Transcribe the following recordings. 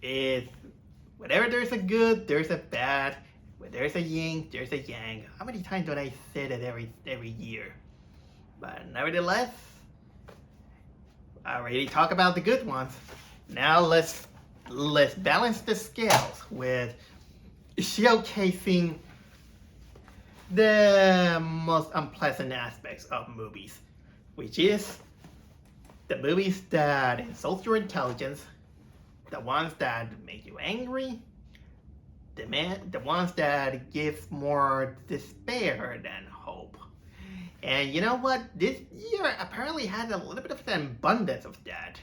is whenever there's a good, there's a bad. When there's a yin, there's a yang. How many times do I say that every year? But nevertheless, I already talked about the good ones. Now let's balance the scales with showcasing the most unpleasant aspects of movies, which is the movies that insult your intelligence, the ones that make you angry, the ones that give more despair than hope. And you know what? This year apparently had a little bit of an abundance of that.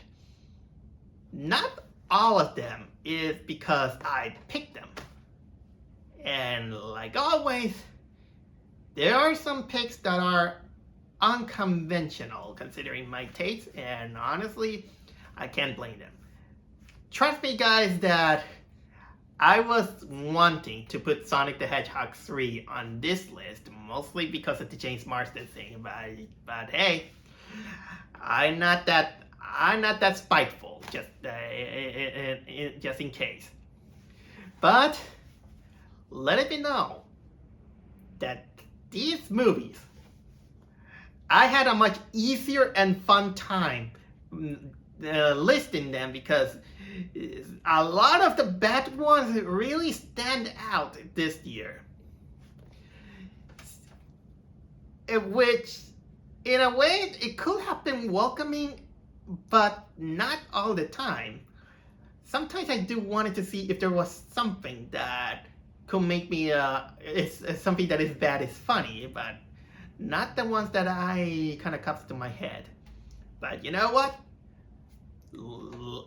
Not all of them is because I picked them. And like always, there are some picks that are unconventional considering my taste, and honestly, I can't blame them. Trust me, guys, that I was wanting to put Sonic the Hedgehog 3 on this list, mostly because of the James Marsden thing, but hey, I'm not that spiteful, just in case. But let it be known that these movies, I had a much easier and fun time listing them because a lot of the bad ones really stand out this year. Which, in a way, it could have been welcoming, but not all the time. Sometimes I do wanted to see if there was something that could make me, something that is bad is funny, but not the ones that I kind of comes to my head. But you know what?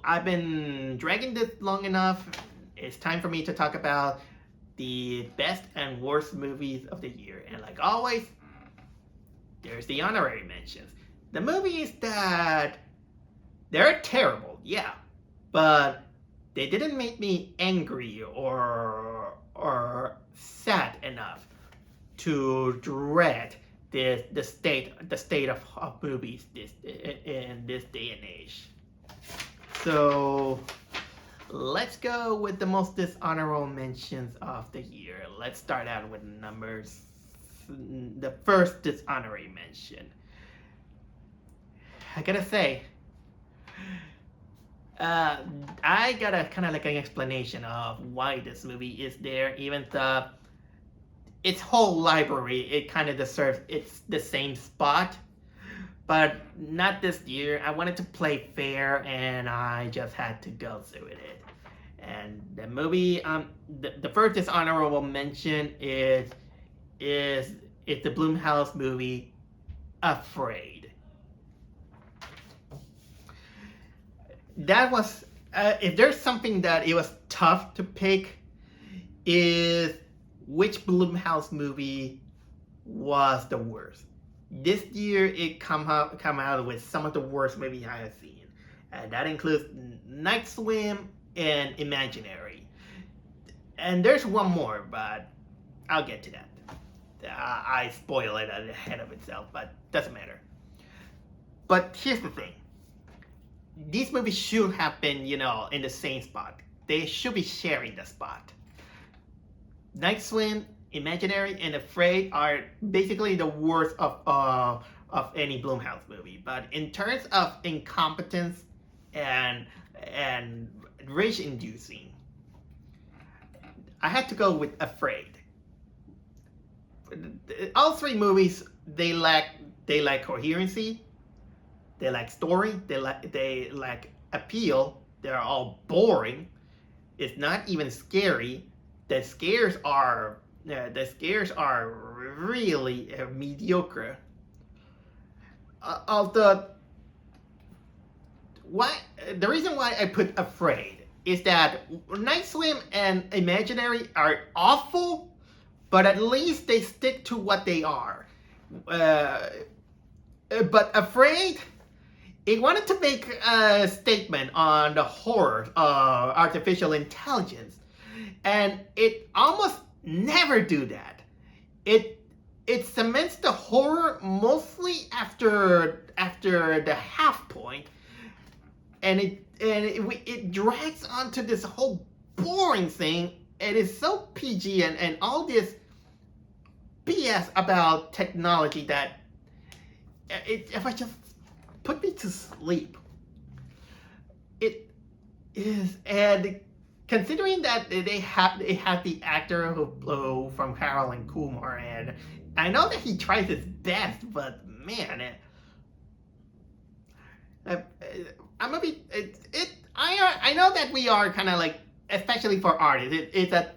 I've been dragging this long enough. It's time for me to talk about the best and worst movies of the year. And like always, there's the honorary mentions. The movies that they're terrible, yeah, but they didn't make me angry or sad enough to dread the state of movies in this day and age. So let's go with the most dishonorable mentions of the year. Let's start out with numbers. The first dishonorary mention. I gotta say, I got a kind of like an explanation of why this movie is there, even though its whole library, it kind of deserves the same spot. But not this year. I wanted to play fair, and I just had to go through with it. And the movie, the first dishonorable mention is the Blumhouse movie, Afraid. That was, if there's something that it was tough to pick, is which Blumhouse movie was the worst. This year, it come out with some of the worst movies I have seen. And that includes Night Swim and Imaginary. And there's one more, but I'll get to that. I spoil it ahead of itself, but doesn't matter. But here's the thing. These movies should have been, in the same spot. They should be sharing the spot. Night Swim, Imaginary, and Afraid are basically the worst of any Blumhouse movie. But in terms of incompetence and rage-inducing, I had to go with Afraid. All three movies, they lack coherency, they lack story, they lack appeal. They're all boring. It's not even scary. The scares are really mediocre. The reason why I put Afraid is that Night Swim and Imaginary are awful, but at least they stick to what they are. But Afraid, it wanted to make a statement on the horror of artificial intelligence, and it almost never do that. It cements the horror mostly after the half point, and it drags onto this whole boring thing. It is so PG and all this BS about technology that if I just put me to sleep. It is, and considering that they have the actor who from Harold and Kumar, and I know that he tries his best, but man, I'm gonna be I know that we are kind of like, especially for artists, it's a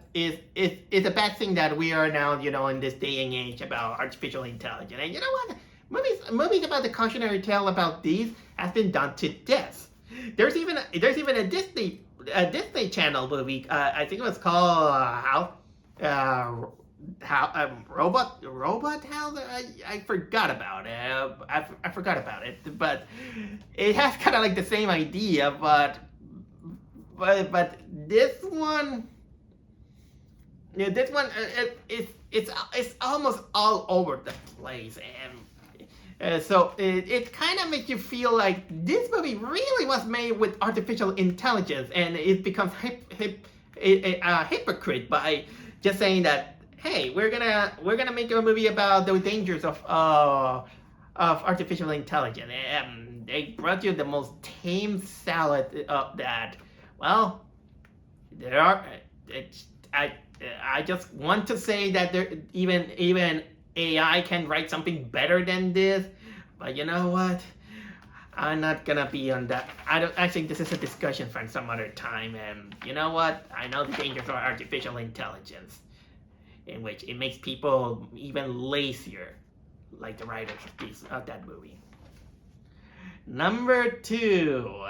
bad thing that we are now, in this day and age about artificial intelligence. And you know what? Movies about the cautionary tale about these has been done to death. There's even a Disney Channel movie. I think it was called Robot House. I forgot about it. I forgot about it, but it has kind of like the same idea, but this one, it's almost all over the place, and so it kind of makes you feel like this movie really was made with artificial intelligence, and it becomes a hypocrite by just saying that, hey, we're gonna make a movie about the dangers of artificial intelligence. They brought you the most tame salad of that. Well, there are. I just want to say that there even AI can write something better than this, but you know what? I'm not gonna be on that. I think this is a discussion for some other time. And you know what? I know the dangers of artificial intelligence, in which it makes people even lazier, like the writers of that movie. Number 2.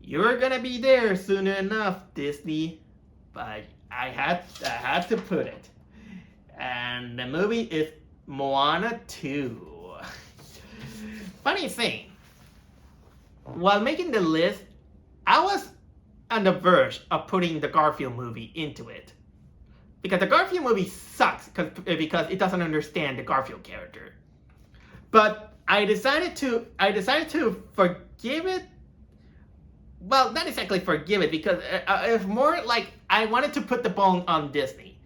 You're gonna be there soon enough, Disney, but I had to put it. And the movie is Moana 2. Funny thing, while making the list, I was on the verge of putting the Garfield movie into it, because the Garfield movie sucks because it doesn't understand the Garfield character. But I decided to forgive it. Well, not exactly forgive it, because it's more like I wanted to put the bone on Disney,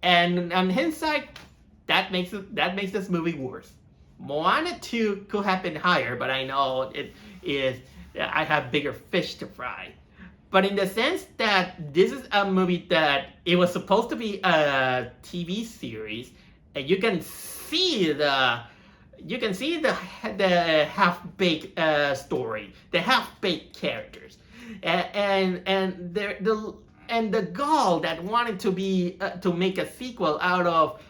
and on hindsight, that makes this movie worse. Moana 2 could have been higher, but I know it is. I have bigger fish to fry. But in the sense that this is a movie that it was supposed to be a TV series, and you can see the half-baked story, the half-baked characters, and the gall that wanted to be to make a sequel out of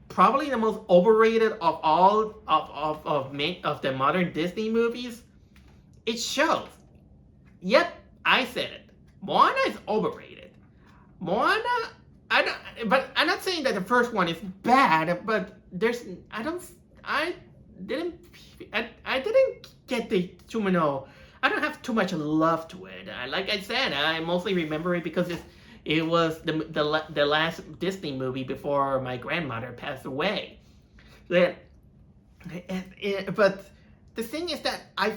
probably the most overrated of all of the modern Disney movies. It shows. Yep, I said it. Moana is overrated. Moana, but I'm not saying that the first one is bad, but I didn't get I don't have too much love to it. Like I said, I mostly remember it because it was the last Disney movie before my grandmother passed away. But the thing is that I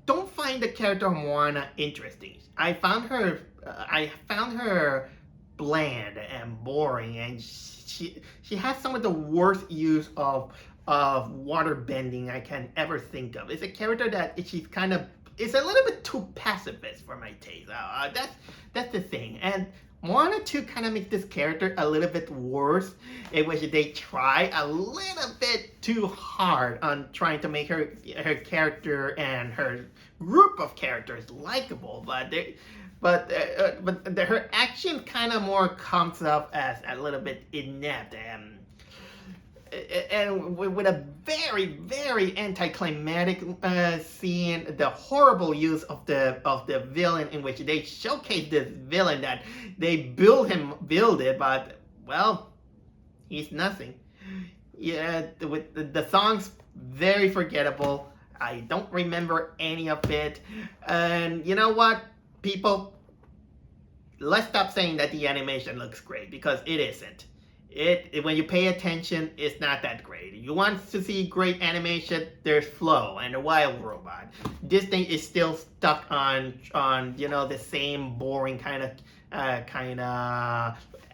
don't find the character of Moana interesting. I found her bland and boring, and she has some of the worst use of water bending I can ever think of. It's a character that it's a little bit too pacifist for my taste. That's the thing. And Moana 2 kind of makes this character a little bit worse, in which they try a little bit too hard on trying to make her character and her group of characters likable, but her action kind of more comes up as a little bit inept and with a very, very anticlimactic scene, the horrible use of the villain, in which they showcase this villain that they build it, but well, he's nothing. Yeah, with the songs, very forgettable. I don't remember any of it, and you know what, people, let's stop saying that the animation looks great, because it isn't. When you pay attention, it's not that great. You want to see great animation, there's Flow and the Wild Robot. Disney is still stuck on the same boring kind of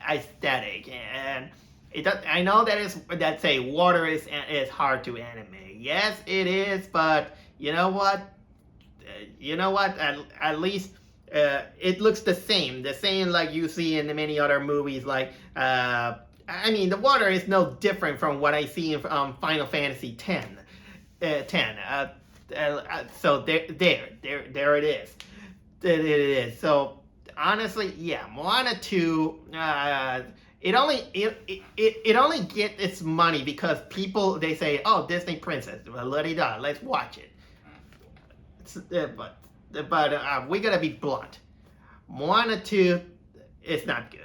aesthetic, and it does. I know that say water is hard to animate. Yes, it is, but you know what? At least it looks the same like you see in many other movies. Like the water is no different from what I see in Final Fantasy X. So there it is. It is. So honestly, yeah, Moana 2. It only get its money because people, they say, oh, Disney Princess, well, let's watch it. But we gotta be blunt. Moana 2, it's not good.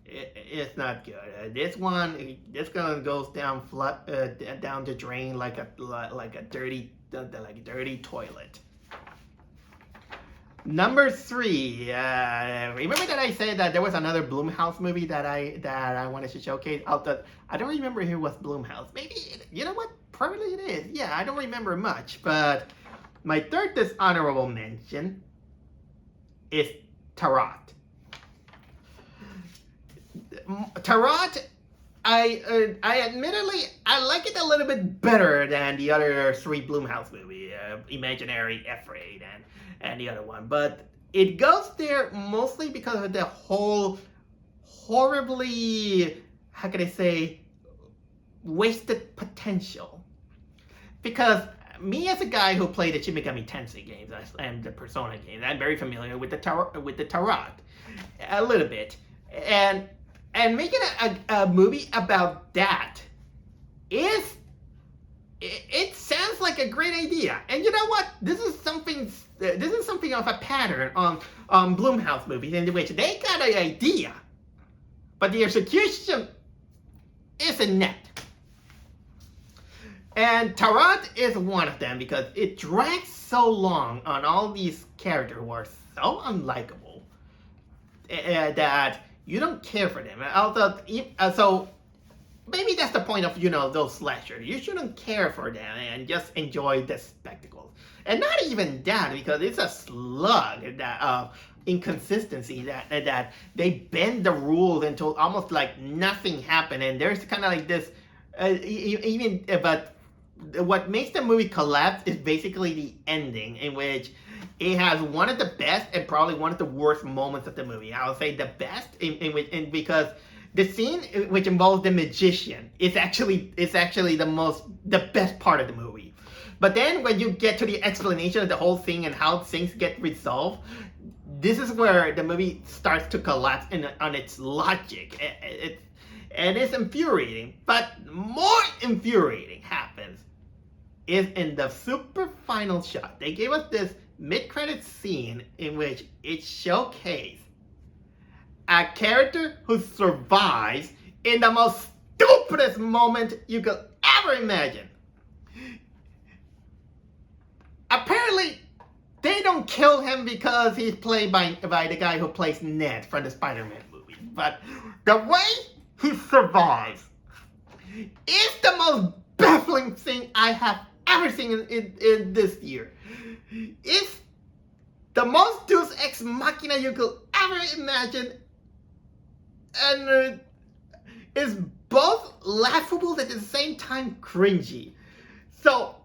It's not good. This one goes down down the drain like a dirty toilet. Number 3. Remember that I said that there was another Blumhouse movie that I wanted to showcase? I don't remember who was Blumhouse. Maybe, you know what? Probably it is. Yeah, I don't remember much. But my third dishonorable mention is Tarot. Tarot, I admittedly, I like it a little bit better than the other 3 Blumhouse movies, Imaginary, Afraid, and the other one. But it goes there mostly because of the whole horribly, how can I say, wasted potential. Because me as a guy who played the Shin Megami Tensei games and the Persona games, I'm very familiar with the Tarot a little bit. And making a movie about that it sounds like a great idea. And you know what? This is something of a pattern on Blumhouse movies, in which they got an idea, but the execution isn't net. And Tarot is one of them because it drags so long on all these characters who are so unlikable that you don't care for them. So maybe that's the point of those slashers. You shouldn't care for them and just enjoy the spectacle. And not even that, because it's a slug that inconsistency that they bend the rules until almost like nothing happened. And there's kind of like this but what makes the movie collapse is basically the ending, in which it has one of the best and probably one of the worst moments of the movie. I'll say the best because the scene which involves the magician is actually the best part of the movie. But then when you get to the explanation of the whole thing and how things get resolved, this is where the movie starts to collapse on its logic. And it's infuriating. But more infuriating happens is in the super final shot. They gave us this mid-credit scene in which it showcased a character who survives in the most stupidest moment you could ever imagine. Apparently, they don't kill him because he's played by the guy who plays Ned from the Spider-Man movie. But the way he survives is the most baffling thing I have ever seen in this year. It's the most Deus Ex Machina you could ever imagine, and it's both laughable at the same time cringy. So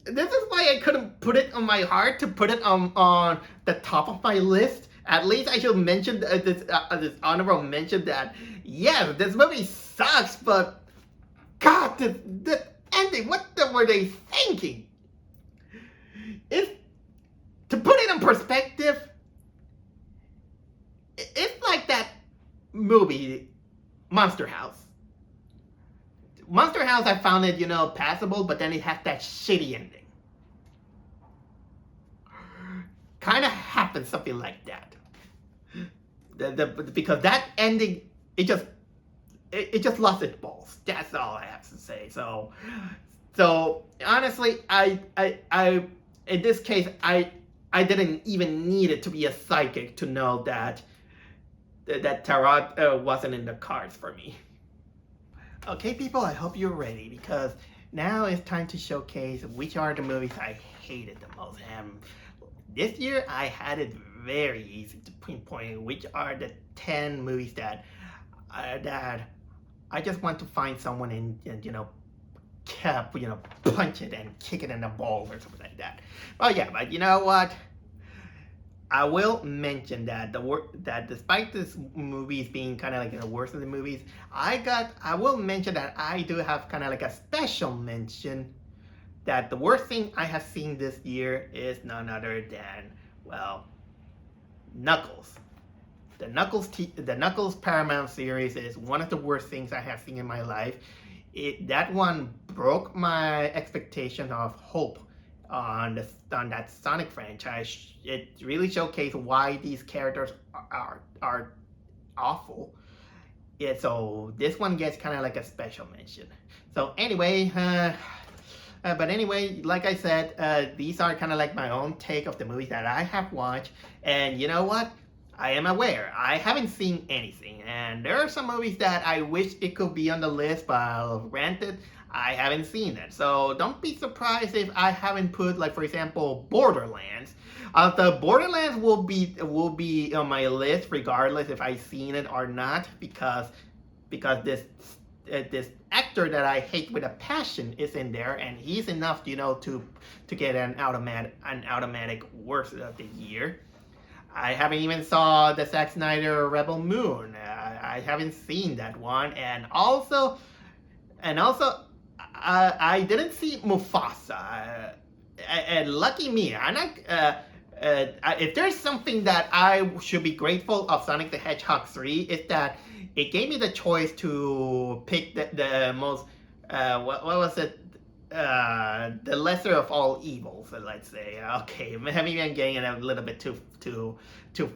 this is why I couldn't put it on my heart to put it on the top of my list. At least I should mention this honorable mention that yes, this movie sucks, but God, the ending, what were they thinking? To put it in perspective, it's like that movie, Monster House. Monster House, I found it, passable, but then it had that shitty ending. Kind of happened something like that. Because that ending, it just lost its balls. That's all I have to say. So honestly, I in this case, I didn't even need it to be a psychic to know that Tarot wasn't in the cards for me. Okay, people, I hope you're ready because now it's time to showcase which are the movies I hated the most. And this year, I had it very easy to pinpoint which are the 10 movies that I just want to find someone and punch it and kick it in the balls or something like that. Oh yeah, but you know what? I will mention that that despite this movies being kind of like the worst of the movies, I will mention that I do have kind of like a special mention that the worst thing I have seen this year is none other than, well, Knuckles. The Knuckles Paramount series is one of the worst things I have seen in my life. That one broke my expectation of hope on that Sonic franchise. It really showcased why these characters are awful. Yeah, so this one gets kind of like a special mention. So anyway, but anyway, like I said, these are kind of like my own take of the movies that I have watched. And you know what? I am aware I haven't seen anything, and there are some movies that I wish it could be on the list, but granted, I haven't seen it. So don't be surprised if I haven't put, like, for example, Borderlands. The Borderlands will be on my list regardless if I've seen it or not, because this actor that I hate with a passion is in there, and he's enough, to get an automatic worst of the year. I haven't even saw the Zack Snyder Rebel Moon. I haven't seen that one, and also, I didn't see Mufasa. And lucky me, I'm not. If there's something that I should be grateful of Sonic the Hedgehog 3, is that it gave me the choice to pick the most. What was it? The lesser of all evils, let's say. Okay, maybe I'm getting it a little bit too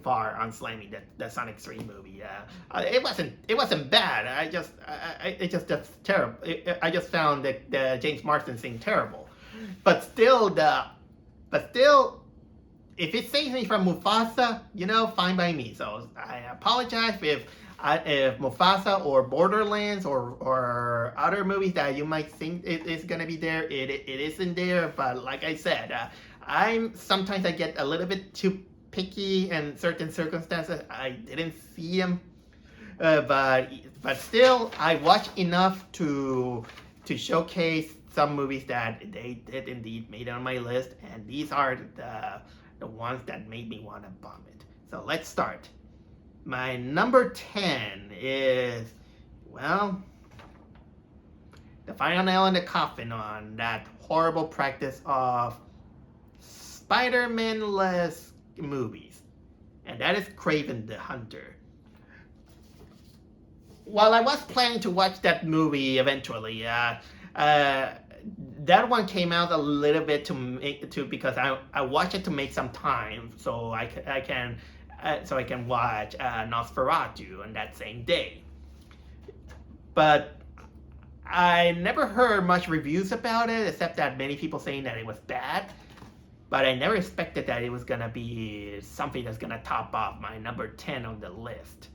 far on slamming the Sonic 3 movie. It wasn't bad. It just terrible. I just found the James Marsden thing terrible. But still, if it saves me from Mufasa, fine by me. So I apologize if Mufasa or Borderlands or other movies that you might think is gonna be there, it isn't there. But like I said, sometimes I get a little bit too picky in certain circumstances. I didn't see them, but still, I watched enough to showcase some movies that they did indeed made it on my list, and these are the ones that made me want to bomb it. So let's start. My number 10 is, well, the final nail in the coffin on that horrible practice of Spider-Man-less movies, and that is Kraven the Hunter. While I was planning to watch that movie eventually, that one came out a little bit because I watched it to make some time so I can watch Nosferatu on that same day. But I never heard much reviews about it, except that many people saying that it was bad. But I never expected that it was gonna be something that's gonna top off my number 10 on the list.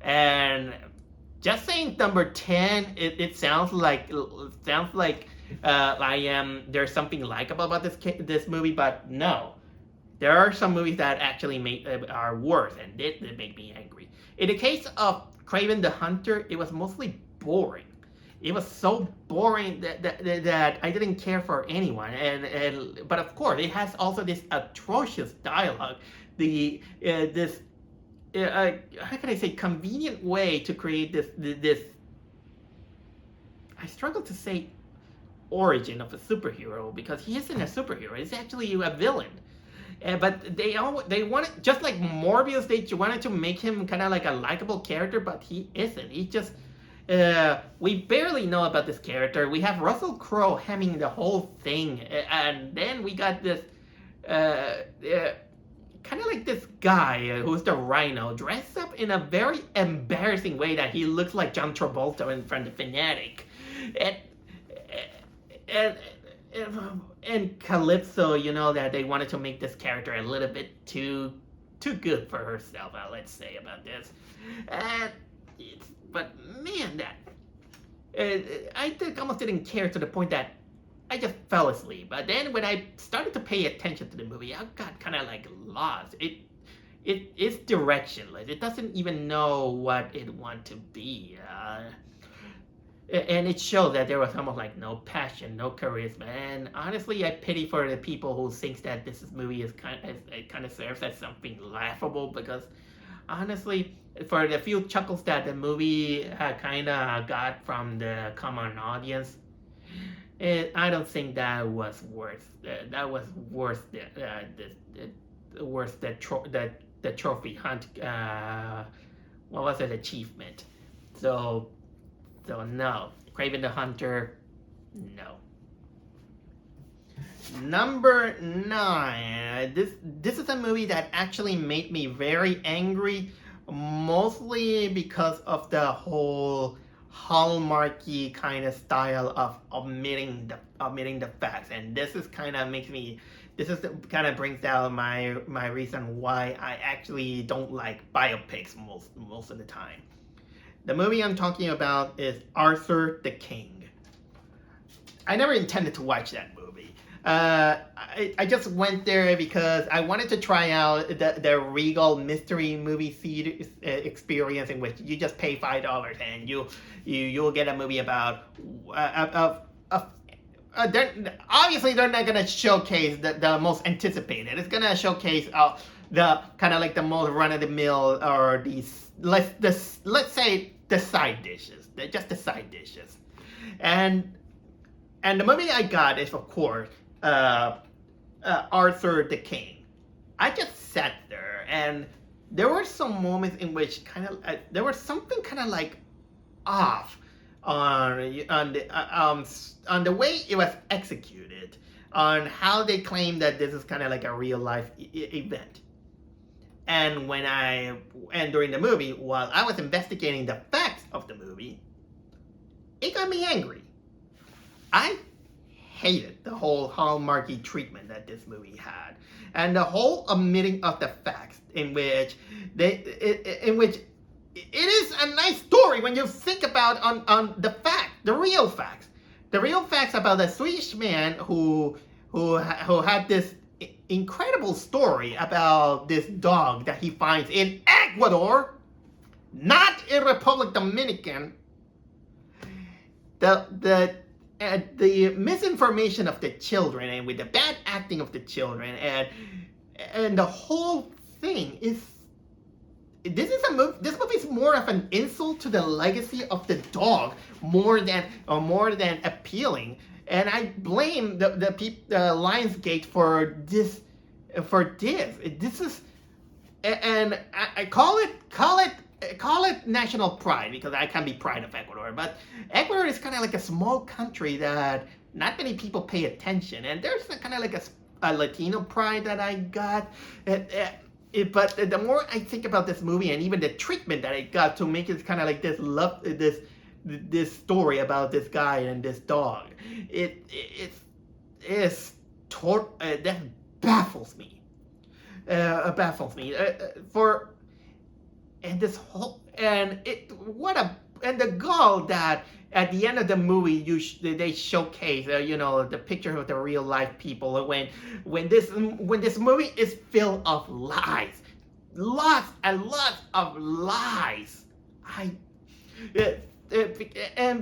And just saying number 10, it sounds like there's something likable about this movie, but no. There are some movies that actually are worse, and they make me angry. In the case of Kraven the Hunter, it was mostly boring. It was so boring that I didn't care for anyone. But of course, it has also this atrocious dialogue. How can I say, convenient way to create this. I struggle to say origin of a superhero, because he isn't a superhero. He's actually a villain. But they wanted, just like Morbius, they wanted to make him kind of like a likable character, but he isn't. He just, we barely know about this character. We have Russell Crowe hemming the whole thing, and then we got this, kind of like this guy who's the Rhino, dressed up in a very embarrassing way that he looks like John Travolta from The Fanatic, and Calypso, that they wanted to make this character a little bit too good for herself, let's say, about this. But man, almost didn't care to the point that I just fell asleep. But then when I started to pay attention to the movie, I got kind of like lost. It's directionless. It doesn't even know what it wants to be. And it shows that there was almost like no passion, no charisma. And honestly, I pity for the people who thinks that this movie is kind of serves as something laughable, because honestly, for the few chuckles that the movie kind of got from the common audience, I don't think that was worth. That was worth the trophy hunt. What was it? Achievement. So no, Kraven the Hunter, no. Number 9. This is a movie that actually made me very angry, mostly because of the whole hallmarky kind of style of omitting the facts, and this is kind of makes me. This is kind of brings down my reason why I actually don't like biopics most of the time. The movie I'm talking about is Arthur the King. I never intended to watch that movie. I just went there because I wanted to try out the Regal mystery movie theater experience, in which you just pay $5 and you'll get a movie about obviously they're not gonna showcase the most anticipated. It's gonna showcase the kind of like the most run-of-the-mill, or let's say the side dishes, just the side dishes, and the movie I got is, of course, Arthur the King. I just sat there, and there were some moments in which there was something kind of like off on the way it was executed, on how they claim that this is kind of like a real life event. And during the movie, while I was investigating the facts of the movie, it got me angry. I hated the whole hallmarky treatment that this movie had, and the whole omitting of the facts, in which it is a nice story when you think about on the real facts about the Swedish man who had this incredible story about this dog that he finds in Ecuador, not in Republic Dominican. The misinformation of the children, and with the bad acting of the children, and the whole thing is. This movie is more of an insult to the legacy of the dog more than appealing, and I blame the Lionsgate for this. This is, and I call it national pride, because I can't be proud of Ecuador, but Ecuador is kind of like a small country that not many people pay attention, and there's kind of like a Latino pride that I got. But the more I think about this movie, and even the treatment that it got to make it kind of like this story about this guy and this dog, that baffles me. And the gall that at the end of the movie they showcase the picture of the real life people, when this movie is filled of lies, lots and lots of lies. And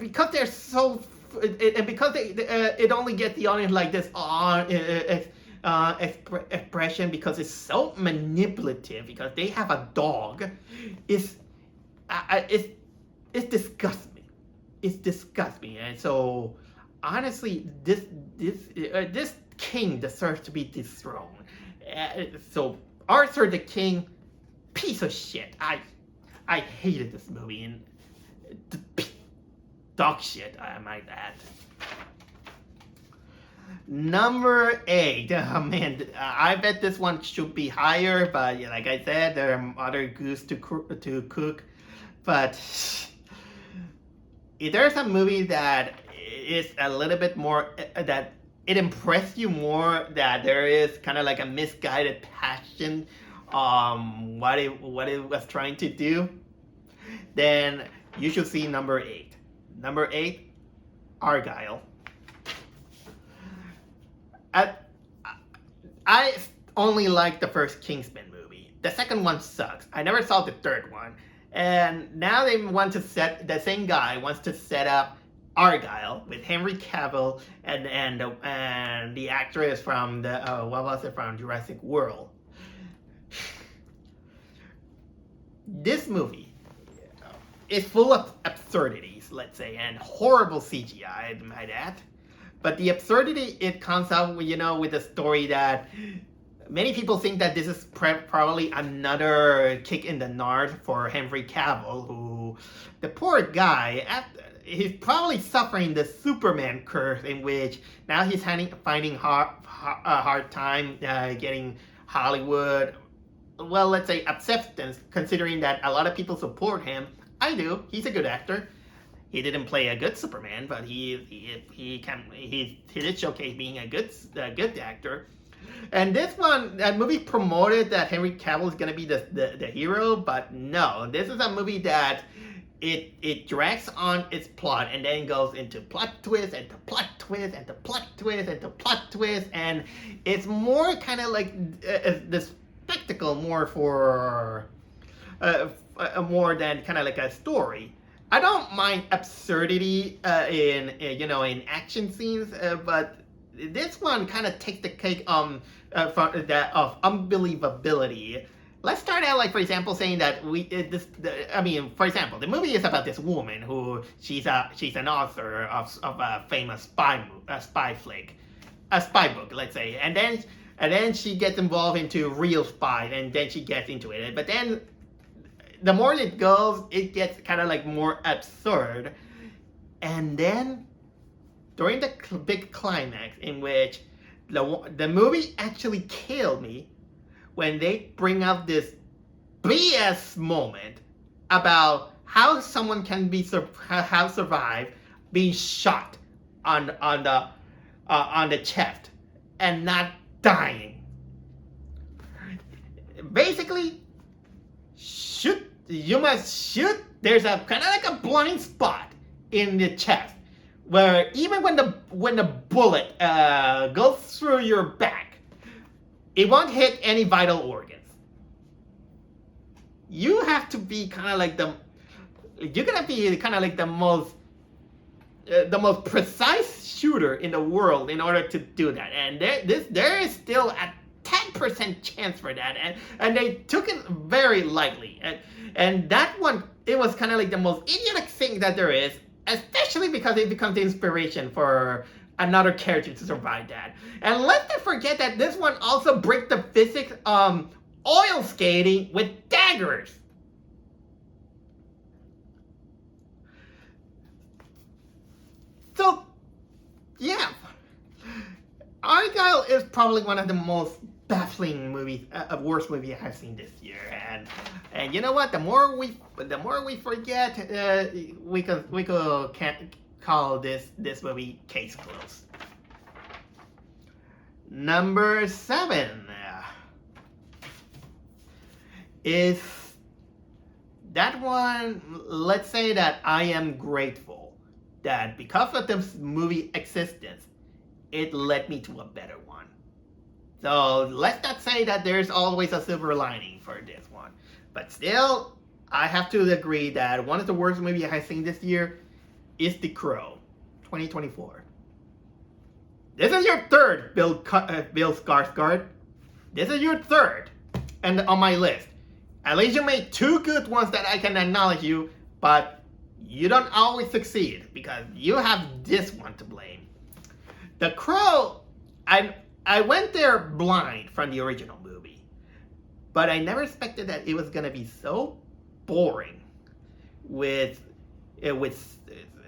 because they're so, and because it only gets the audience like this expression, because it's so manipulative, because they have a dog, it disgusts me. It disgusts me. And so honestly, this king deserves to be dethroned. So Arthur the King, piece of shit. I hated this movie, and dog shit, I might add. Number 8. Oh man, I bet this one should be higher, but like I said, there are other goose to cook. But if there's a movie that is a little bit more, that it impressed you more, that there is kind of like a misguided passion what it was trying to do, then you should see number 8. Number 8, Argyle. I only like the first Kingsman movie. The second one sucks. I never saw the third one. And now they want to the same guy wants to set up Argyle with Henry Cavill and the actress from from Jurassic World. This movie is full of absurdities, let's say, and horrible CGI, I might add. But the absurdity, it comes out, with a story that many people think that this is probably another kick in the nards for Henry Cavill, who, the poor guy, he's probably suffering the Superman curse, in which now he's finding a hard time getting Hollywood, well, let's say acceptance, considering that a lot of people support him. I do. He's a good actor. He didn't play a good Superman, but he did showcase being a good actor. And this movie promoted that Henry Cavill is gonna be the hero, but no, this is a movie that it drags on its plot and then goes into plot twist and to plot twist and to plot twist and to plot twist, and it's more kind of like the spectacle more for more than kind of like a story. I don't mind absurdity in action scenes, but this one kind of takes the cake from that of unbelievability. Let's start out, like, for example, saying that for example, the movie is about this woman who she's an author of a famous spy book, let's say, and then she gets involved into real spies, and then she gets into it, but then the more it goes, it gets kind of like more absurd. And then, during the big climax, in which the movie actually killed me, when they bring up this BS moment about how someone can survive being shot on the chest and not dying. Basically, you must shoot. There's a kind of like a blind spot in the chest where even when the bullet goes through your back, it won't hit any vital organs. You have to be kind of like the most precise shooter in the world in order to do that. And there is still a 10% chance for that, and they took it very lightly, and that one, it was kind of like the most idiotic thing that there is, especially because it becomes the inspiration for another character to survive that. And let's not forget that this one also breaks the physics oil skating with daggers. So yeah, Argyle is probably one of the most baffling movies, worst movie I've seen this year, and you know what? The more we forget, we can't call this movie case closed. Number 7 is that one. Let's say that I am grateful that because of this movie existence, it led me to a better one. So let's not say that there's always a silver lining for this one. But still, I have to agree that one of the worst movies I've seen this year is The Crow, 2024. This is your third, Bill Skarsgård. This is your third and on my list. At least you made 2 good ones that I can acknowledge you, but you don't always succeed because you have this one to blame. The Crow, I went there blind from the original movie, but I never expected that it was gonna be so boring with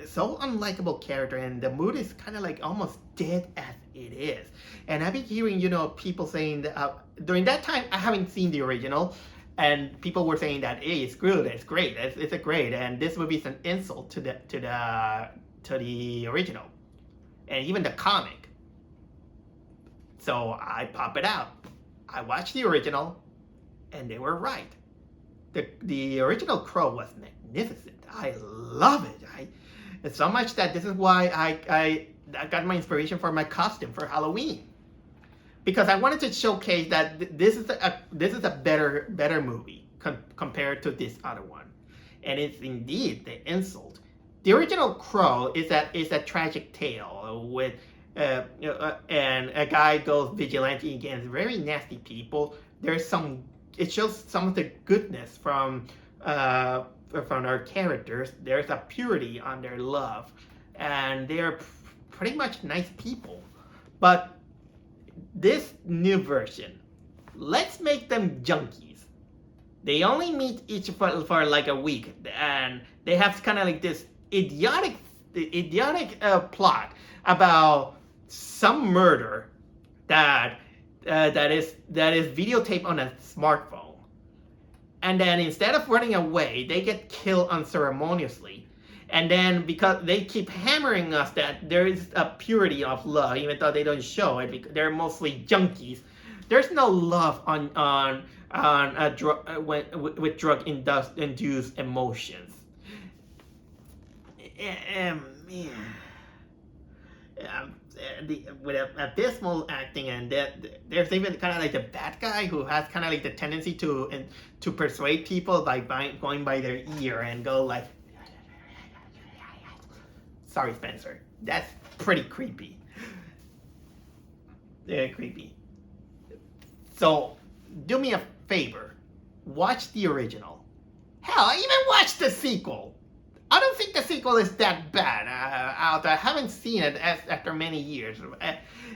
so unlikable character, and the mood is kind of like almost dead as it is. And I've been hearing, people saying that during that time I haven't seen the original, and people were saying that hey, it's good, it's great, it's a great, and this movie is an insult to the original and even the comic. So I pop it out. I watched the original, and they were right. The original Crow was magnificent. I love it. It's so much that this is why I got my inspiration for my costume for Halloween, because I wanted to showcase that this is a better movie compared to this other one, and it's indeed the insult. The original Crow is a tragic tale with and a guy goes vigilante against very nasty people. It shows some of the goodness from our characters. There's a purity on their love, and they're pretty much nice people. But this new version, let's make them junkies. They only meet each for like a week, and they have kind of like this idiotic plot about some murder that is videotaped on a smartphone, and then instead of running away, they get killed unceremoniously. And then because they keep hammering us that there is a purity of love, even though they don't show it, because they're mostly junkies. There's no love with drug induced emotions. With abysmal acting, and there's even kind of like the bad guy who has kind of like the tendency to persuade people by going by their ear and go like, sorry, Spencer. That's pretty creepy. Creepy. So, do me a favor. Watch the original. Hell, I even watched the sequel. I don't think the sequel is that bad. I haven't seen it after many years.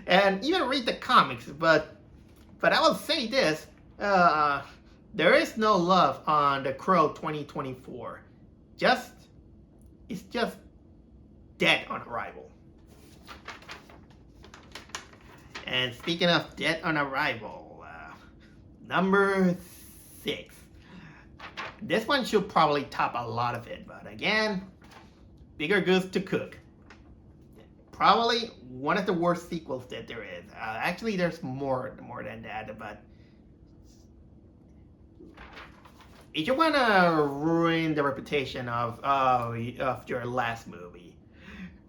And even read the comics. But I will say this. There is no love on The Crow 2024. It's just dead on arrival. And speaking of dead on arrival, number 6. This one should probably top a lot of it, but again, bigger goose to cook. Probably one of the worst sequels that there is. Actually, there's more than that, but if you want to ruin the reputation of your last movie,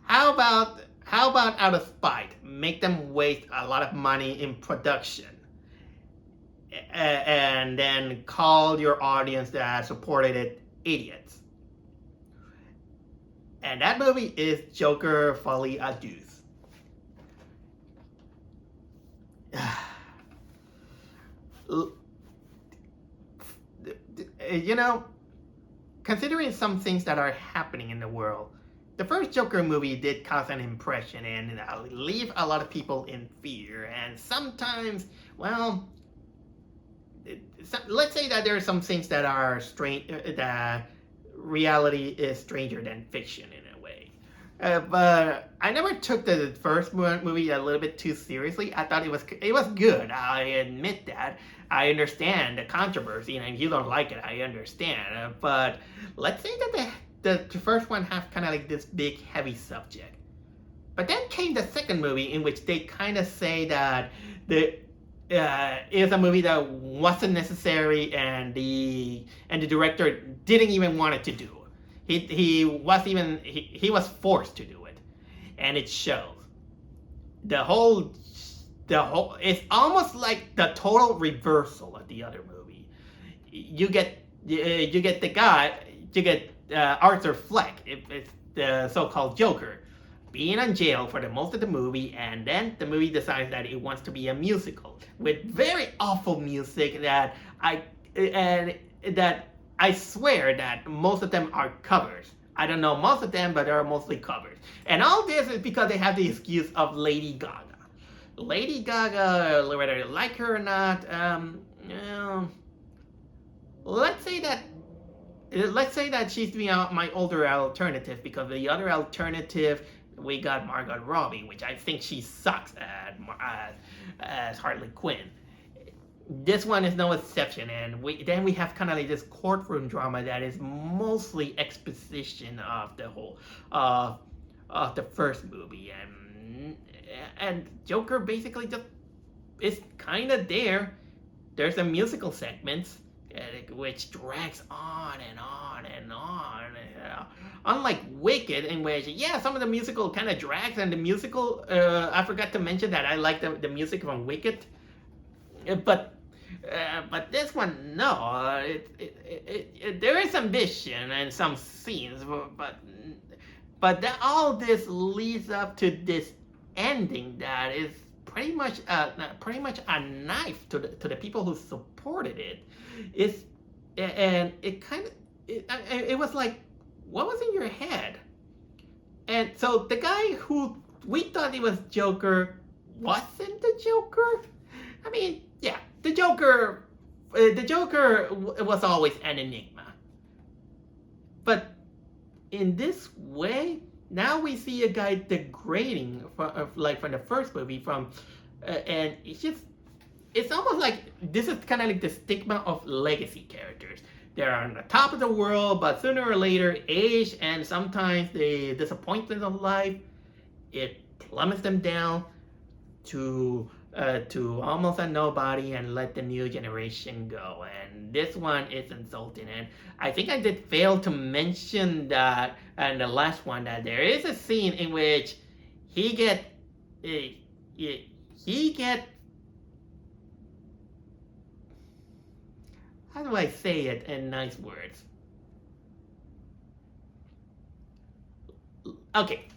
how about out of spite, make them waste a lot of money in production, and then call your audience that supported it idiots. And that movie is Joker Folie à Deux. You know, considering some things that are happening in the world, the first Joker movie did cause an impression and leave a lot of people in fear. And sometimes, well, let's say that there are some things that are strange, that reality is stranger than fiction in a way. But I never took the first movie a little bit too seriously. I thought it was good. I admit that. I understand the controversy, and if you don't like it, I understand. But let's say that the first one has kind of like this big, heavy subject. But then came the second movie, in which they kind of say that it is a movie that wasn't necessary, and the director didn't even want it to do. He was forced to do it, and it shows. The whole it's almost like the total reversal of the other movie. You get Arthur Fleck, it's the so-called Joker, being in jail for the most of the movie, and then the movie decides that it wants to be a musical with very awful music that I swear that most of them are covers. I don't know most of them, but they're mostly covers. And all this is because they have the excuse of Lady Gaga. Lady Gaga, whether you like her or not, let's say that she's my older alternative, because the other alternative, we got Margot Robbie, which I think she sucks as Harley Quinn. This one is no exception, and then we have kind of like this courtroom drama that is mostly exposition of the whole of the first movie, and Joker basically just is kind of there. There's a musical segments, which drags on and on and on. Unlike Wicked, in which, yeah, some of the musical kind of drags, and the musical, I forgot to mention that I like the music from Wicked, but this one, no, there is ambition and some scenes, but all this leads up to this ending that is pretty much a knife to the people who supported it. And it kind of it was like, what was in your head? And so the guy who we thought he was Joker wasn't the Joker. I mean, yeah, the Joker was always an enigma. But in this way, now we see a guy degrading from the first movie, and it's almost like this is kind of like the stigma of legacy characters. They're on the top of the world, but sooner or later, age and sometimes the disappointment of life, it plummets them down to almost a nobody and let the new generation go. And this one is insulting. And I think I did fail to mention that in the last one, that there is a scene in which he get how do I say it in nice words? Okay,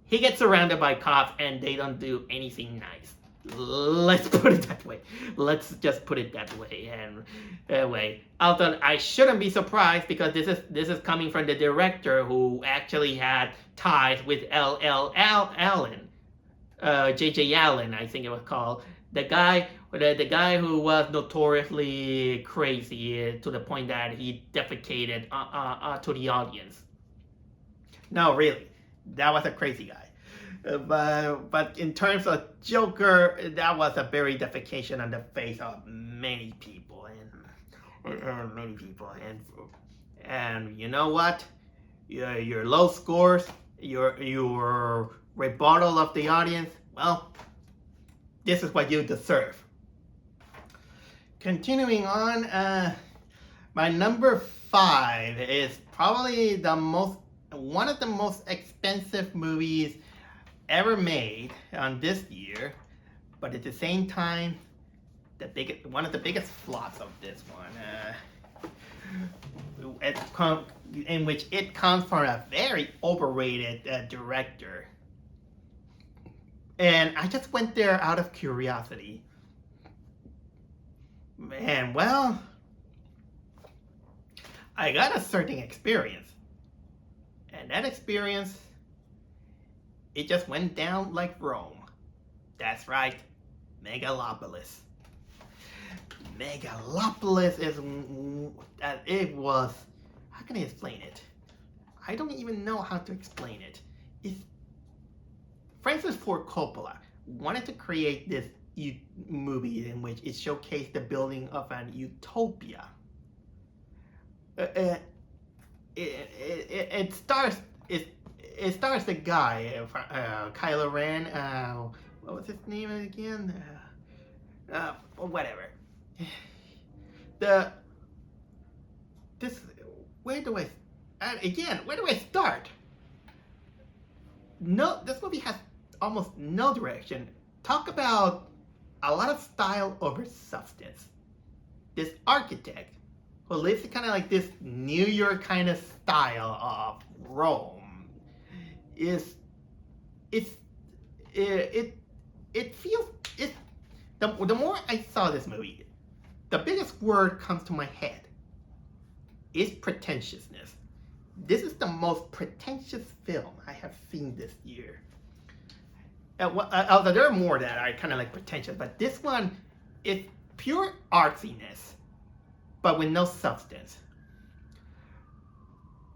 he gets surrounded by cops and they don't do anything nice. Let's put it that way. Let's just put it that way. And anyway, although I shouldn't be surprised, because this is coming from the director who actually had ties with L.L. Allen, J.J. Allen, I think it was called, the guy who was notoriously crazy to the point that he defecated to the audience. No, really, that was a crazy guy. But in terms of Joker, that was a very defecation on the face of many people, and you know what? Your low scores, your rebuttal of the audience, well, this is what you deserve. Continuing on, my number 5 is probably one of the most expensive movies ever made on this year, but at the same time, one of the biggest flops of this one, in which it comes from a very overrated director. And I just went there out of curiosity. And well, I got a certain experience. And that experience, it just went down like Rome. That's right, Megalopolis. Megalopolis it was, how can I explain it? I don't even know how to explain it. Francis Ford Coppola wanted to create this movie in which it showcased the building of an utopia. It stars the guy, Kylo Ren. What was his name again? Whatever. Where do I start? No, this movie has almost no direction. Talk about a lot of style over substance. This architect who lives in kind of like this New York kind of style of Rome it feels, the more I saw this movie, the biggest word comes to my head is pretentiousness. This is the most pretentious film I have seen this year. Although there are more that are kind of like pretentious, but this one is pure artsiness, but with no substance.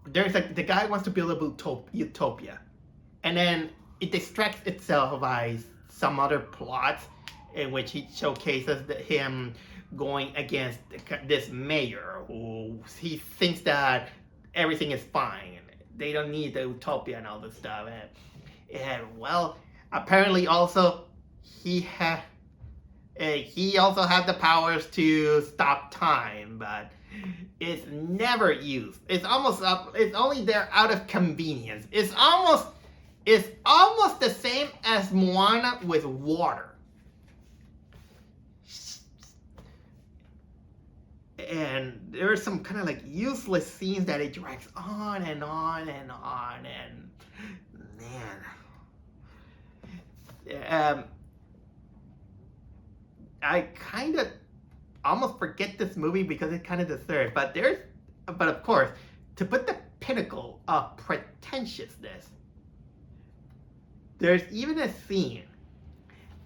There's like, the guy wants to build a utopia, and then it distracts itself by some other plots in which he showcases him going against this mayor who he thinks that everything is fine. They don't need the utopia and all this stuff. And well, apparently also he also had the powers to stop time, but It's never used. It's almost up. It's only there out of convenience. It's almost the same as Moana with water. And there are some kind of like useless scenes that it drags on and on and on, and man, I kind of almost forget this movie because it kind of deserves. But of course, to put the pinnacle of pretentiousness, there's even a scene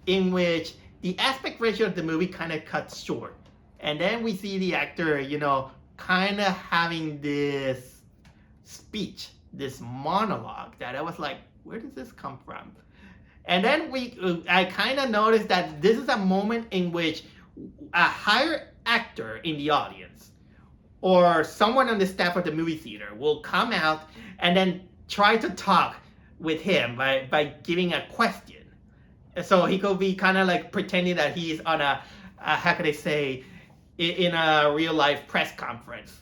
in which the aspect ratio of the movie kind of cuts short. And then we see the actor, kind of having this speech, this monologue that I was like, where does this come from? And then I kind of noticed that this is a moment in which a higher actor in the audience or someone on the staff of the movie theater will come out and then try to talk with him by giving a question. So he could be kind of like pretending that he's on how could I say, in a real life press conference.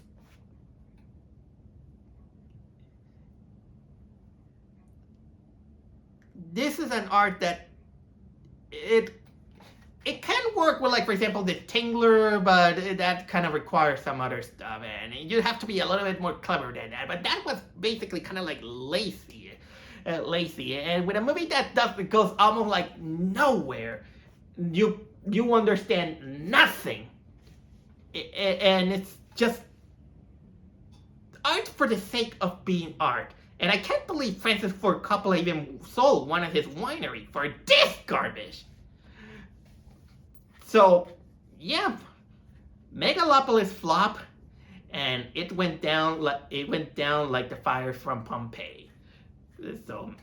This is an art that it can work with, like, for example, the Tingler, but that kind of requires some other stuff, and you have to be a little bit more clever than that. But that was basically kind of like lazy, and with a movie that goes almost like nowhere, you understand nothing, and it's just art for the sake of being art. And I can't believe Francis Ford Coppola even sold one of his winery for this garbage. So, yeah, Megalopolis flop, and it went down like the fires from Pompeii. So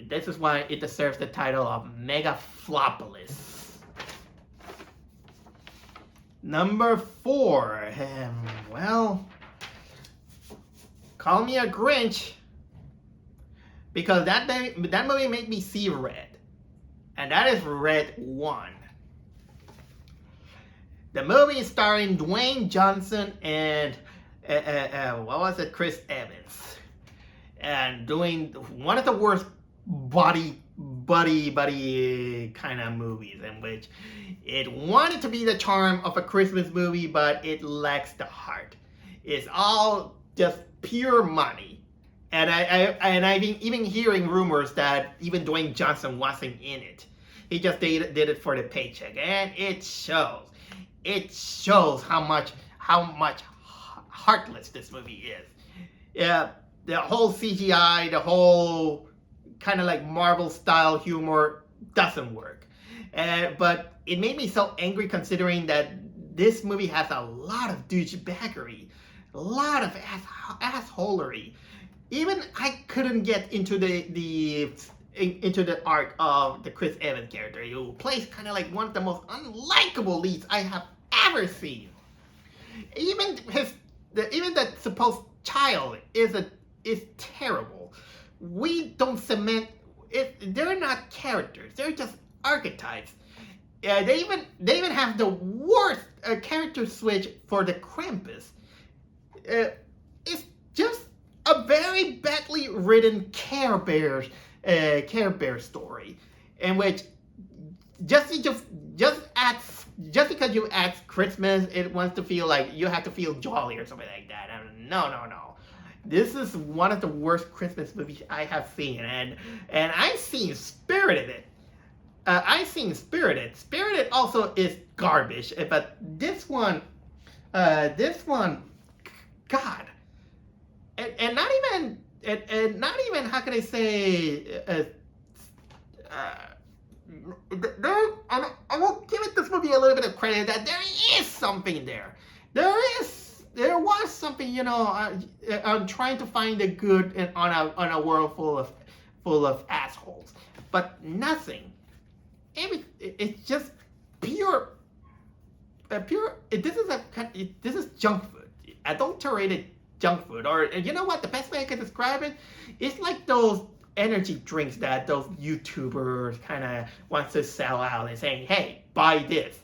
this is why it deserves the title of Megaflopolis. Number 4, well, call me a Grinch, because that movie made me see red, and that is Red 1. The movie is starring Dwayne Johnson and Chris Evans, and doing one of the worst buddy kind of movies, in which it wanted to be the charm of a Christmas movie, but it lacks the heart. It's all just pure money, and I've been even hearing rumors that even Dwayne Johnson wasn't in it. He just did it for the paycheck, and it shows. It shows how much heartless this movie is. Yeah, the whole CGI, the whole kind of like Marvel style humor doesn't work. But it made me so angry, considering that this movie has a lot of douchebaggery, a lot of assholery. Even I couldn't get into the arc of the Chris Evans character, who plays kind of like one of the most unlikable leads I have ever seen. Even that supposed child is terrible. We don't cement it. They're not characters. They're just archetypes. They even have the worst character switch for the Krampus. It's just a very badly written Care Bear story, in which just because you add Christmas, it wants to feel like you have to feel jolly or something like that. No. This is one of the worst Christmas movies I have seen, and I've seen Spirited. Spirited also is garbage, but this one, God, and not even how can I say, I will give this movie a little bit of credit that there is something there. There was something, I'm trying to find the good on a world full of assholes, but nothing. It's just pure. This is junk food, adulterated junk food, or you know what? The best way I can describe it, it's like those energy drinks that those YouTubers kind of wants to sell out and saying, "Hey, buy this.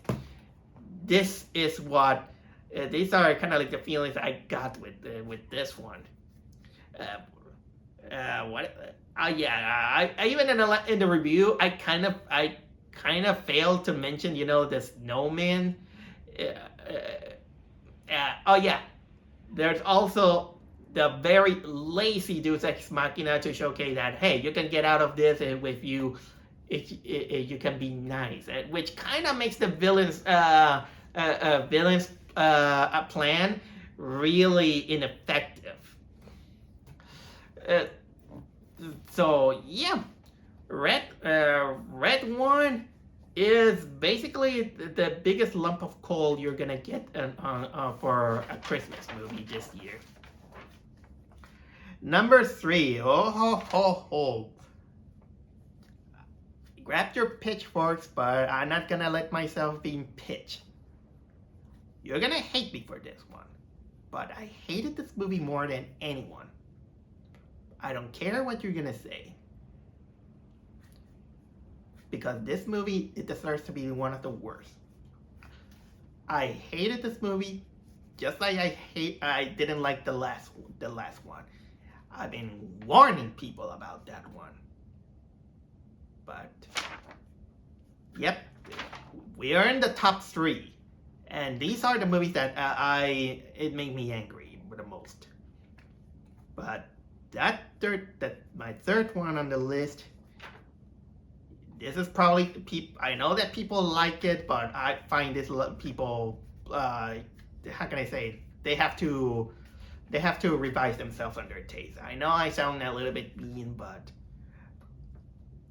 This is what These are kind of like the feelings I got with this one. What? Yeah. I even in the review, I kind of failed to mention, the snowman. Oh yeah, there's also the very lazy Deus Ex Machina to showcase that, hey, you can get out of this if you can be nice, which kind of makes the villain's plan really ineffective. So yeah, red one is basically the biggest lump of coal you're gonna get for a Christmas movie this year. Number 3, oh ho ho ho. Grab your pitchforks, but I'm not gonna let myself be pitched. You're gonna hate me for this one, but I hated this movie more than anyone. I don't care what you're gonna say, because this movie, it deserves to be one of the worst. I hated this movie just like I didn't like the last one. I've been warning people about that one. But yep, we are in the top 3. And these are the movies that it made me angry the most. But my third one on the list, this is probably I know that people like it, but I find this people how can I say, they have to revise themselves on their taste. I know I sound a little bit mean, but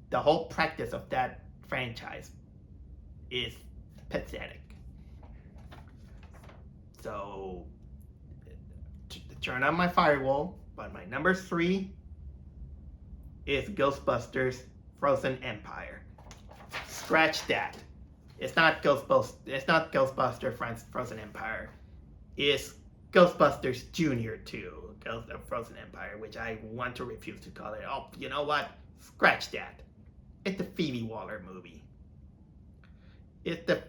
the whole practice of that franchise is pathetic. So turn on my firewall, but my number 3 is Ghostbusters Frozen Empire. Scratch that. It's not Ghostbusters Frozen Empire. It's Ghostbusters Junior 2, Frozen Empire, which I want to refuse to call it. Oh, you know what? Scratch that. It's the Phoebe Waller movie. It's the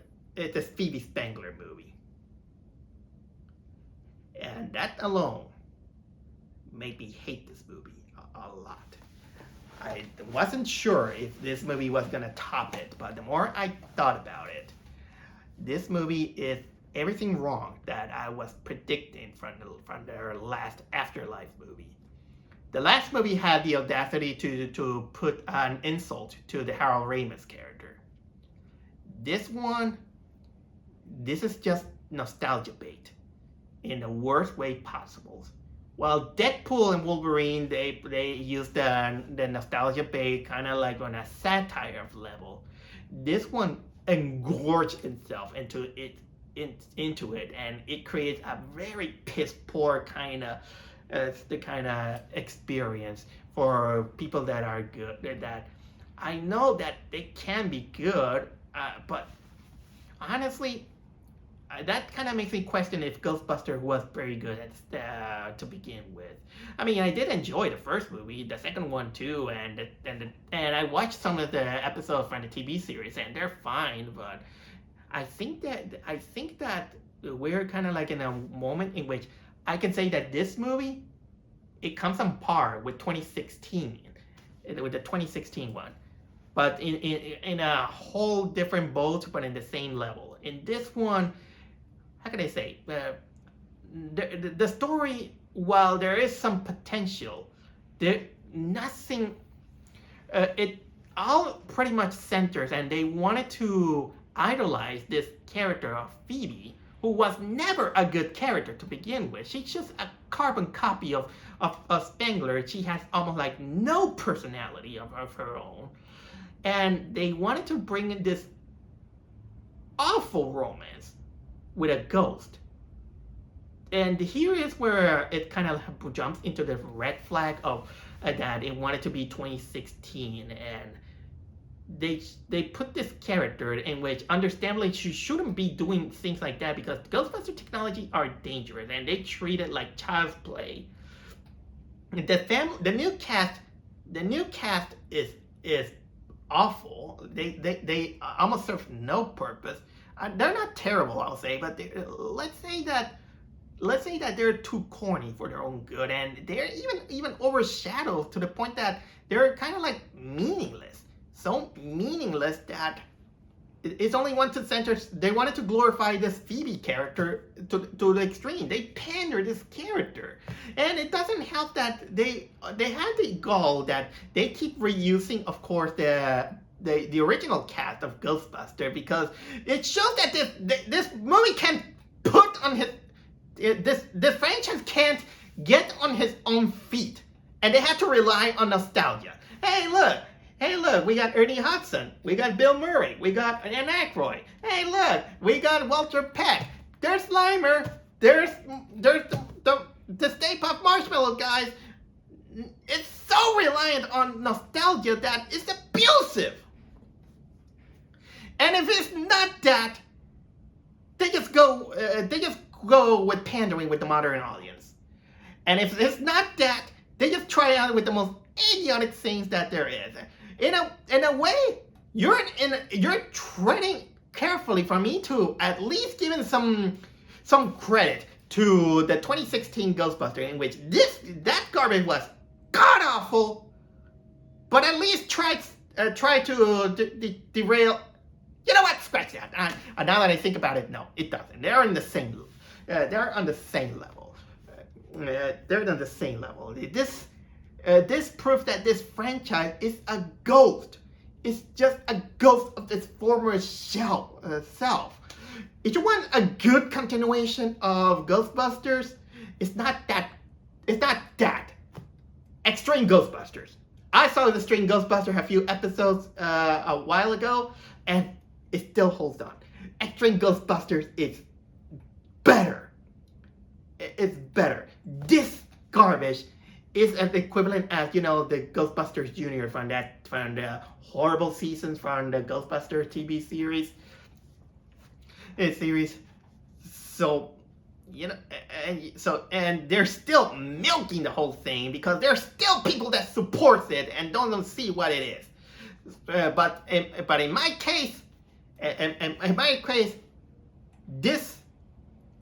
Phoebe Spangler movie. And that alone made me hate this movie a lot. I wasn't sure if this movie was going to top it, but the more I thought about it, this movie is everything wrong that I was predicting from their last Afterlife movie. The last movie had the audacity to put an insult to the Harold Ramis character. This is just nostalgia bait in the worst way possible. While Deadpool and Wolverine, they use the nostalgia bait kind of like on a satire level. This one engorged itself into it, and it creates a very piss poor kind of experience for people that are good. That I know that they can be good, but honestly, that kind of makes me question if Ghostbusters was very good to begin with. I mean, I did enjoy the first movie, the second one too, and I watched some of the episodes from the TV series, and they're fine. But I think that we're kind of like in a moment in which I can say that this movie, it comes on par with 2016, with the 2016 one, but in a whole different boat, but in the same level. In this one, how can I say, the story, while there is some potential, it all pretty much centers, and they wanted to idolize this character of Phoebe, who was never a good character to begin with. She's just a carbon copy of Spangler. She has almost like no personality of her own. And they wanted to bring in this awful romance with a ghost. And here is where it kind of jumps into the red flag of that it wanted to be 2016, and they put this character in which understandably she shouldn't be doing things like that, because Ghostbuster technology are dangerous and they treat it like child's play. The new cast is awful. They almost serve no purpose. they're not terrible, I'll say, but let's say that they're too corny for their own good, and they're even overshadowed to the point that they're kind of like meaningless. So meaningless that it's only one to center. They wanted to glorify this Phoebe character to the extreme. They pander this character, and it doesn't help that they had the goal that they keep reusing, of course, the original cast of Ghostbusters, because it shows that this movie can put on his this franchise can't get on his own feet, and they had to rely on nostalgia. Hey, look, we got Ernie Hudson, we got Bill Murray, we got Anne Aykroyd. Hey, look, we got Walter Peck. There's Slimer. There's the Stay Puft Marshmallow guys. It's so reliant on nostalgia that it's abusive. And if it's not that, they just go with pandering with the modern audience. And if it's not that, they just try out with the most idiotic things that there is. In a way, you're treading carefully for me to at least give some credit to the 2016 Ghostbusters, in which that garbage was god awful, but at least try to derail. You know what? Scratch that. Now that I think about it, no, it doesn't. They're on the same. They're on the same level. They're on the same level. This proves that this franchise is a ghost. It's just a ghost of its former self. If you want a good continuation of Ghostbusters, it's not that. Extreme Ghostbusters. I saw the Extreme Ghostbusters a few episodes a while ago, and it still holds on. Extreme Ghostbusters is better. It's better. This garbage is an equivalent as, the Ghostbusters Junior from the horrible seasons from the Ghostbusters TV series. So, and they're still milking the whole thing because there's still people that supports it and don't see what it is. But in my case, this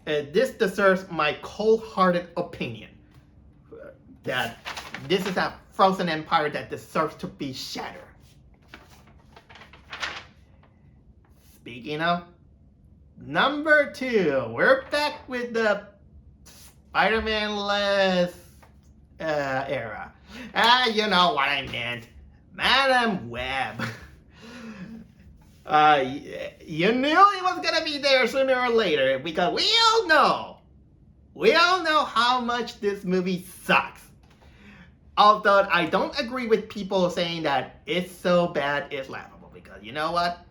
deserves my cold-hearted opinion that this is a frozen empire that deserves to be shattered. Speaking of number 2, we're back with the Spider-Man-less era. You know what I meant. Madam Web. You knew it was gonna be there sooner or later because we all know how much this movie sucks. Although I don't agree with people saying that it's so bad it's laughable, because you know what?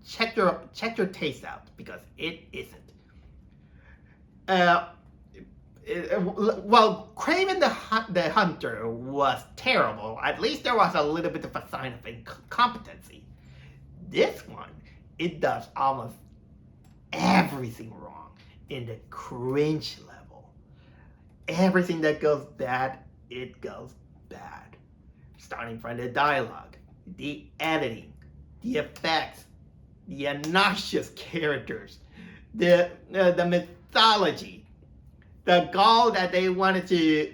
Check your taste out, because it isn't. Well, Kraven the Hunter was terrible. At least there was a little bit of a sign of incompetency. This one, it does almost everything wrong in the cringe level. Everything that goes bad, it goes bad. Starting from the dialogue, the editing, the effects, the obnoxious characters, the mythology, the goal that they wanted to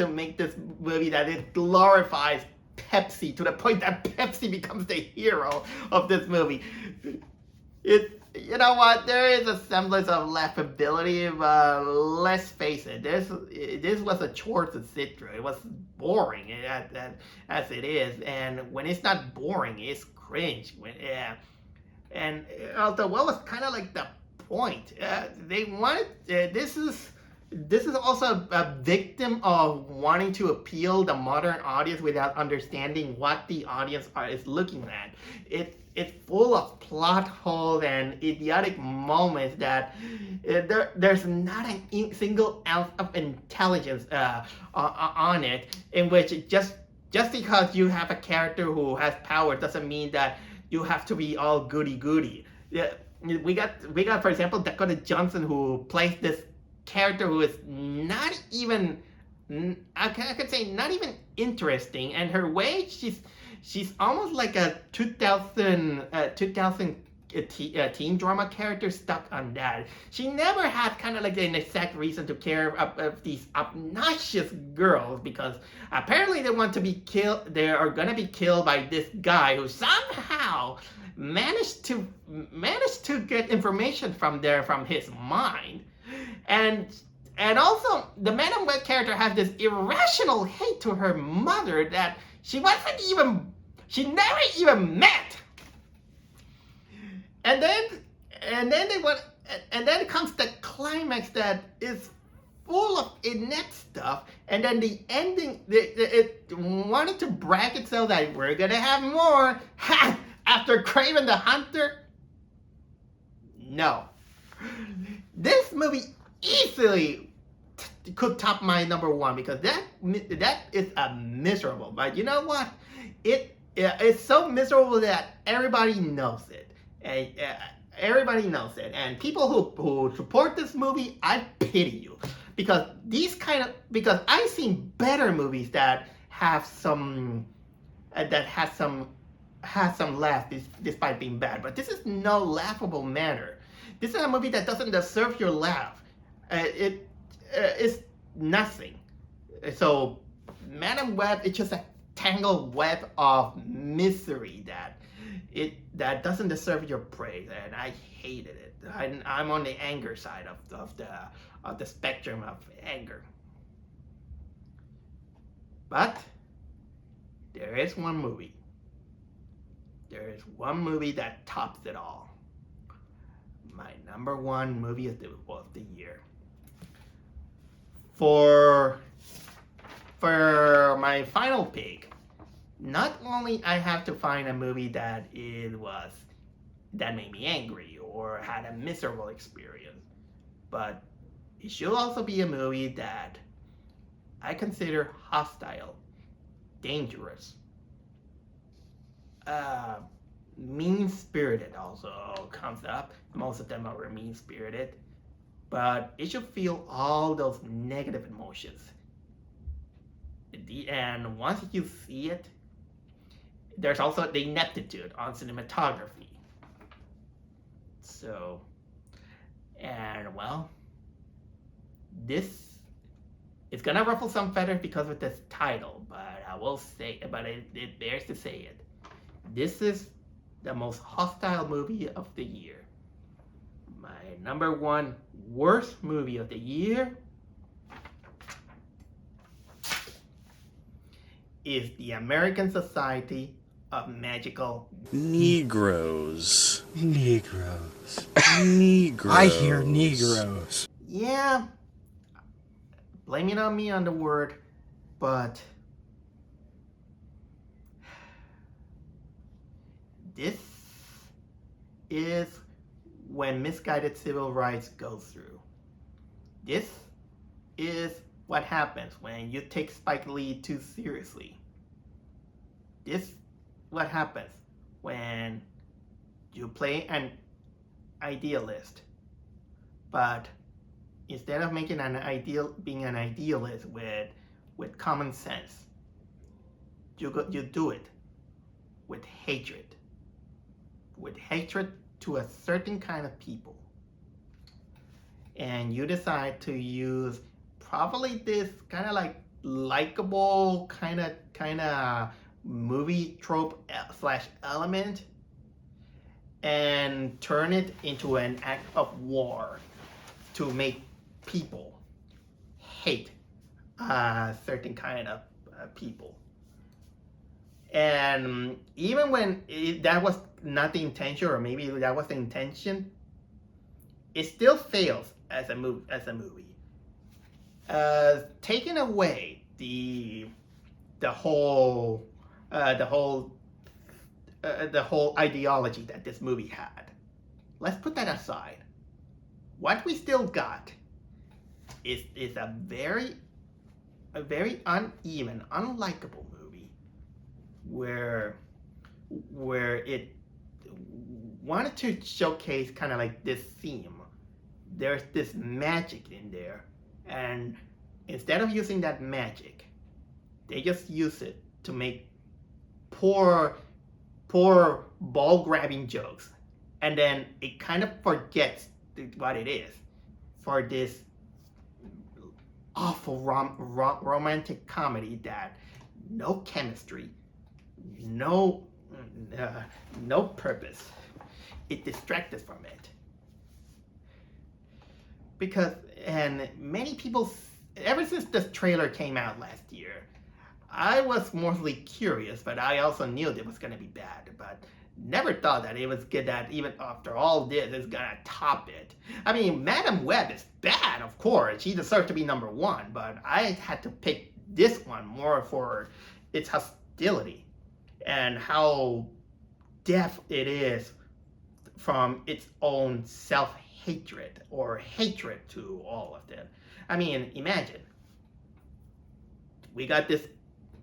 make this movie that it glorifies Pepsi to the point that Pepsi becomes the hero of this movie. You know what? There is a semblance of laughability, but let's face it, this was a chore to sit through. It was boring as it is, and when it's not boring, it's cringe. And although what was kind of like the point? They wanted this is also a victim of wanting to appeal the modern audience without understanding what the audience is looking at. It's full of plot holes and idiotic moments that there's not a single ounce of intelligence on it, in which just because you have a character who has power doesn't mean that you have to be all goody-goody. We got, for example, Dakota Johnson, who plays this character who is not even, I could say, not even interesting, and her way, she's almost like a 2000 teen drama character stuck on that. She never had kind of like an exact reason to care of these obnoxious girls, because apparently they want to be killed. They are gonna be killed by this guy who somehow managed to get information from his mind, and also the Madam Web character has this irrational hate to her mother that she never even met. And then comes the climax that is full of inept stuff, and then the ending, it wanted to brag itself that we're gonna have more after Kraven the Hunter. No, this movie easily could top my number one, because that is a miserable. But you know what? It's so miserable that everybody knows it. Everybody knows it, and people who support this movie, I pity you, because I've seen better movies that have some laugh despite being bad, but this is no laughable manner. This is a movie that doesn't deserve your laugh. It's nothing. So Madam Web, it's just a tangled web of misery that doesn't deserve your praise, and I hated it. I'm on the anger side of the spectrum of anger. But there is one movie. There is one movie that tops it all. My number one movie of the year. For my final pick, not only I have to find a movie that made me angry or had a miserable experience, but it should also be a movie that I consider hostile, dangerous, mean-spirited also comes up. Most of them are mean-spirited, but it should feel all those negative emotions. And once you see it, there's also the ineptitude on cinematography. So, and well, this is gonna ruffle some feathers because of this title, but I will say, but it bears to say it. This is the most hostile movie of the year. My number one worst movie of the year is the American Society of Magical Negroes. Negroes. Negroes. I hear Negroes. Yeah, blame it on me on the word, but this is when misguided civil rights goes through. This is what happens when you take Spike Lee too seriously. This what happens when you play an idealist, but instead of being an idealist with common sense, you do it with hatred to a certain kind of people, and you decide to use probably this kind of like likable kind of movie trope / element and turn it into an act of war to make people hate a certain kind of people. And even when that was not the intention, or maybe that was the intention, it still fails as a movie. Taking away the whole ideology that this movie had. Let's put that aside. What we still got is a very uneven, unlikable movie where it wanted to showcase kind of like this theme. There's this magic in there, and instead of using that magic, they just use it to make poor ball grabbing jokes and then it kind of forgets what it is for this awful romantic comedy that no chemistry, no no purpose. It distracts us from it. Because, and many people, ever since this trailer came out last year, I was mostly curious, but I also knew it was going to be bad, but never thought that it was good, that even after all this, it's going to top it. I mean, Madam Web is bad, of course. She deserves to be #1, but I had to pick this one more for its hostility and how deaf it is from its own self-hatred or hatred to all of them. I mean, imagine, we got this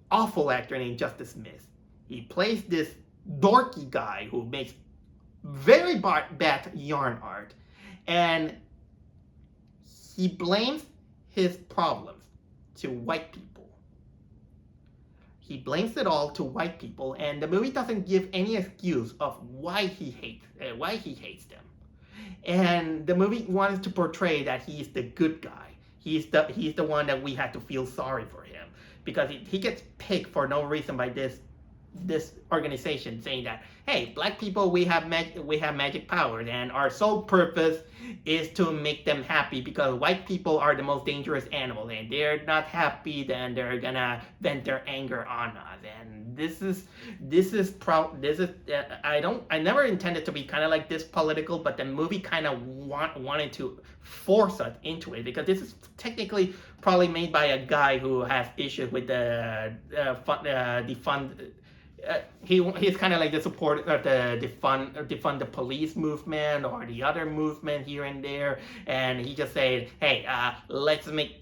awful actor named Justice Smith. He plays this dorky guy who makes very bad yarn art, and he blames his problems to white people. He blames it all to white people, and the movie doesn't give any excuse of why he hates them. And the movie wants to portray that he's the good guy. He's the one that we have to feel sorry for him, because he gets picked for no reason by this organization, saying that, hey, black people, we have magic powers, and our sole purpose is to make them happy, because white people are the most dangerous animals, and they're not happy, then they're gonna vent their anger on us. And I never intended to be kind of like this political, but the movie kind of wanted to force us into it, because this is technically probably made by a guy who has issues with the defund. He's kind of like the supporter of the defund the police movement or the other movement here and there, and he just said, hey, let's make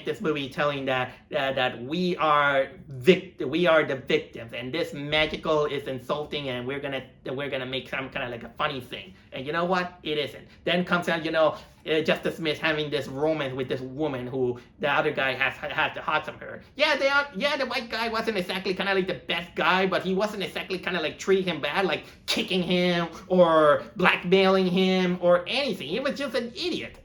this movie telling that we are the victims, and this magical is insulting, and we're gonna make some kind of like a funny thing. And you know what? It isn't. Then comes out, Justice Smith having this romance with this woman who the other guy has the hots on her. The white guy wasn't exactly kind of like the best guy, but he wasn't exactly kind of like treating him bad, like kicking him or blackmailing him or anything. He was just an idiot.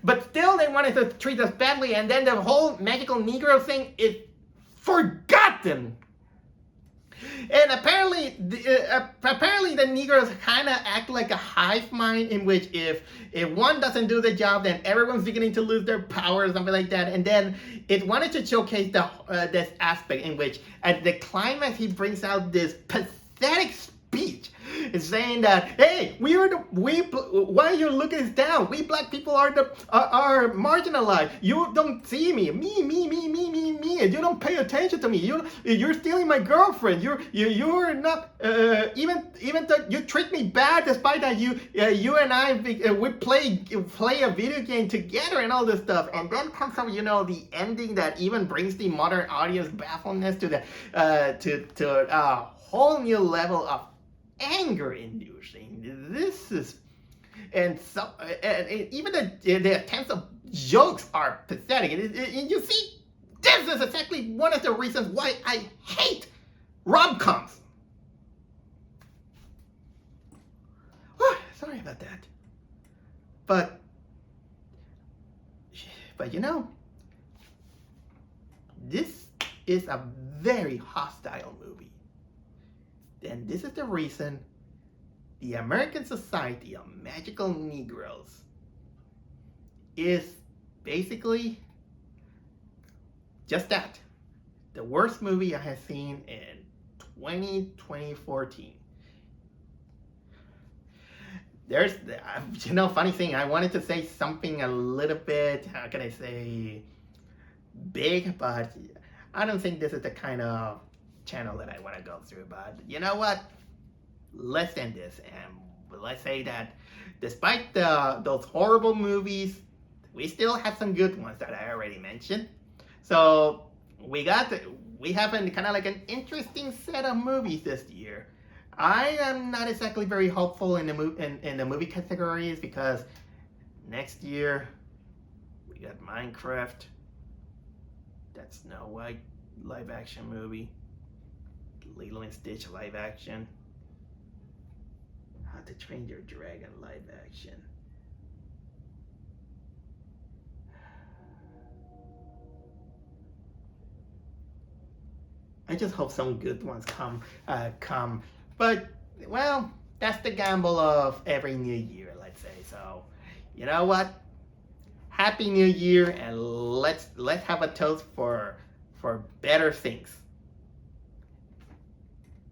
But still, they wanted to treat us badly, and then the whole magical Negro thing is forgotten. And apparently the Negroes kind of act like a hive mind, in which if one doesn't do the job, then everyone's beginning to lose their power or something like that. And then it wanted to showcase this aspect in which at the climax he brings out this pathetic speech. It's saying that, hey, why are you looking us down? We black people are marginalized. You don't see me. Me. You don't pay attention to me. You're stealing my girlfriend. You're not even though you treat me bad, despite that you and I we play a video game together and all this stuff. And then comes from the ending that even brings the modern audience baffledness to a whole new level of anger inducing. This is, and even the attempts of jokes are pathetic. And you see, this is exactly one of the reasons why I hate rom-coms. Sorry about that. But this is a very hostile movie. And this is the reason the American Society of Magical Negroes is basically just that. The worst movie I have seen in 2014. There's, funny thing, I wanted to say something a little bit, how can I say, big, but I don't think this is the kind of channel that I want to go through. But you know what? Let's end this, and let's say that despite those horrible movies, we still have some good ones that I already mentioned. So we have kind of like an interesting set of movies this year. I am not exactly very hopeful in the movie categories, because next year we got Minecraft, that Snow White live action movie, Lilo and Stitch live action. How to Train Your Dragon live action. I just hope some good ones come. But well, that's the gamble of every new year, let's say. So, you know what? Happy New Year, and let's have a toast for better things.